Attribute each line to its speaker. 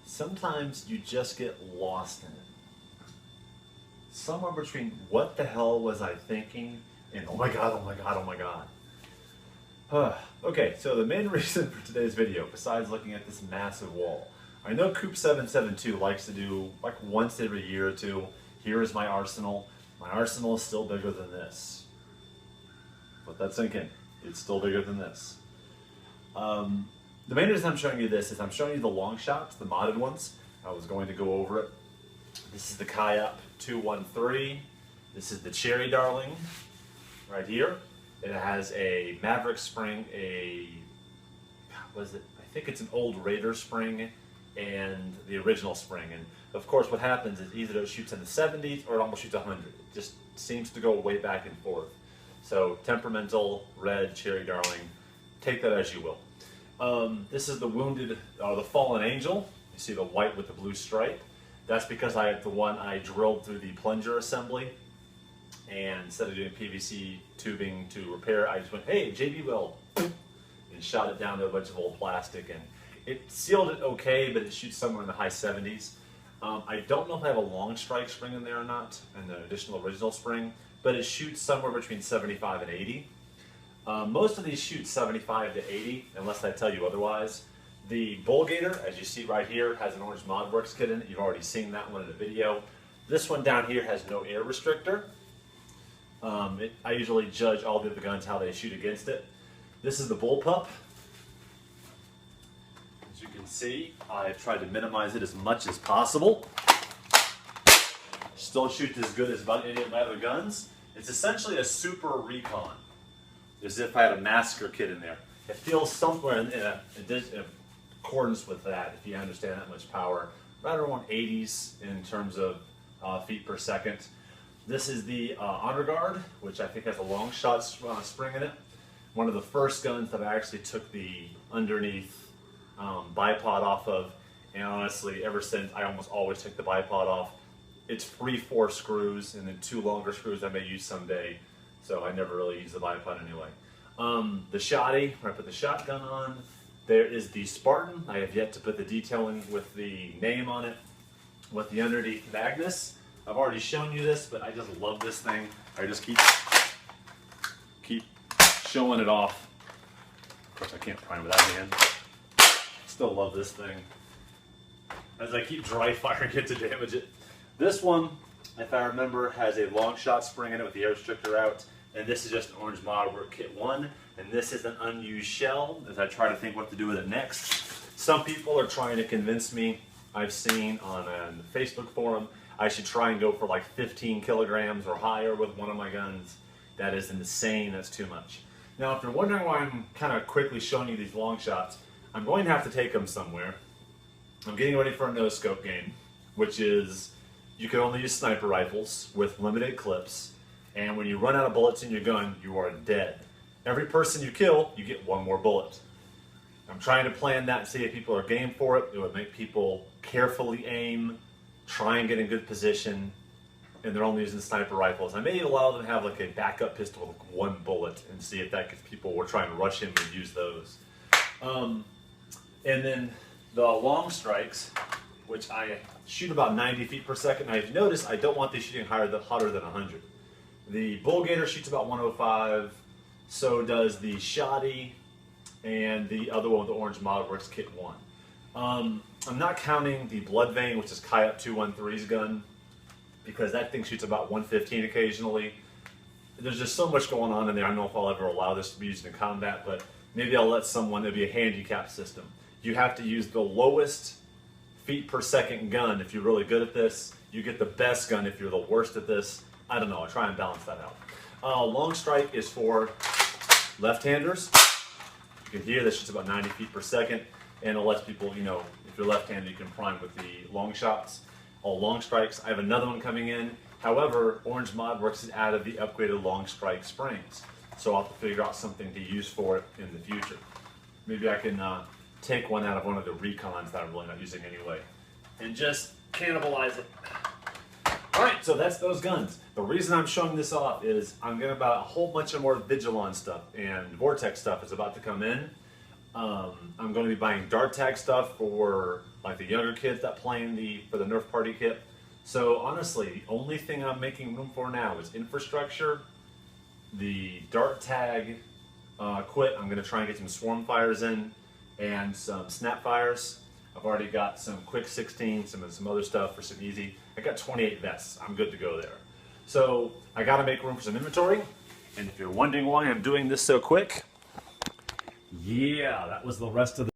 Speaker 1: Sometimes you just get lost in it. Somewhere between what the hell was I thinking and oh my god, oh my god, oh my god. Okay, so the main reason for today's video, besides looking at this massive wall, I know Coop772 likes to do like once every year or two. Here is my arsenal. My arsenal is still bigger than this. Let that sink in. It's still bigger than this. The main reason I'm showing you this is I'm showing you the long shots, the modded ones. I was going to go over it. This is the Kayak 213. This is the Cherry Darling right here. It has a Maverick spring, what is it? I think it's an old Raider spring and the original spring. And of course what happens is either it shoots in the 70s or it almost shoots 100. It just seems to go way back and forth. So temperamental, red, Cherry Darling, take that as you will. This is the wounded, the fallen angel. You see the white with the blue stripe. That's because I drilled through the plunger assembly, and instead of doing PVC tubing to repair, I just went, hey, JB weld, and shot it down to a bunch of old plastic, and it sealed it okay, but it shoots somewhere in the high 70s. I don't know if I have a Longstrike spring in there or not, and the additional original spring, but it shoots somewhere between 75 and 80. Most of these shoot 75 to 80, unless I tell you otherwise. The Bullgator, as you see right here, has an orange ModWorks kit in it. You've already seen that one in the video. This one down here has no air restrictor. I usually judge all the other guns how they shoot against it. This is the Bullpup. As you can see, I've tried to minimize it as much as possible. Still shoots as good as about any of my other guns. It's essentially a super Recon, as if I had a massacre kit in there. It feels somewhere in accordance with that, if you understand that much power. Right around 80s in terms of feet per second. This is the Honor Guard, which I think has a Longshot spring in it. One of the first guns that I actually took the underneath bipod off of, and honestly, ever since, I almost always take the bipod off. It's 3/4 screws, and then 2 longer screws I may use someday, so I never really use the bipod anyway. The Shotty, where I put the shotgun on. There is the Spartan. I have yet to put the detailing with the name on it, with the underneath Magnus. I've already shown you this, but I just love this thing. I just keep showing it off. Of course, I can't prime with that hand. Still love this thing. As I keep dry firing it to damage it. This one, if I remember, has a Longshot spring in it with the air restrictor out. And this is just an orange ModWorks Kit 1. And this is an unused shell, as I try to think what to do with it next. Some people are trying to convince me, I've seen on a Facebook forum, I should try and go for like 15 kilograms or higher with one of my guns. That is insane, that's too much. Now, if you're wondering why I'm kind of quickly showing you these long shots, I'm going to have to take them somewhere. I'm getting ready for a no-scope game, which is, you can only use sniper rifles with limited clips, and when you run out of bullets in your gun, you are dead. Every person you kill, you get 1 more bullet. I'm trying to plan that and see if people are game for it. It would make people carefully aim, try and get in good position, and they're only using sniper rifles. I may allow them to have like a backup pistol with 1 bullet and see if that gets people who are trying to rush in and use those. And then the Longstrikes, which I shoot about 90 feet per second. Now, if you notice, I don't want these shooting hotter than 100. The Bullgator shoots about 105. So does the Shotty and the other one with the orange ModWorks Kit 1. I'm not counting the Blood Vein, which is Kayak 213's gun, because that thing shoots about 115 occasionally. There's just so much going on in there. I don't know if I'll ever allow this to be used in combat, but maybe I'll let someone, it'll be a handicap system. You have to use the lowest feet per second gun if you're really good at this. You get the best gun if you're the worst at this. I don't know, I'll try and balance that out. Longstrike is for left-handers. You can hear this shoots about 90 feet per second, and it lets people, you know, if you're left-handed, you can prime with the long shots. All Longstrikes. I have another one coming in. However, Orange ModWorks is out of the upgraded Longstrike springs, so I'll have to figure out something to use for it in the future. Maybe I can take one out of one of the Recons that I'm really not using anyway, and just cannibalize it. Alright, so that's those guns. The reason I'm showing this off is I'm going to about a whole bunch of more Vigilon stuff and Vortex stuff is about to come in. I'm going to be buying dart tag stuff for like the younger kids that play for the Nerf party kit. So honestly, the only thing I'm making room for now is infrastructure, the dart tag quit. I'm going to try and get some swarm fires in and some snap fires. I've already got some quick 16, some other stuff for some easy. I got 28 vests. I'm good to go there. So I got to make room for some inventory. And if you're wondering why I'm doing this so quick, yeah, that was the rest of the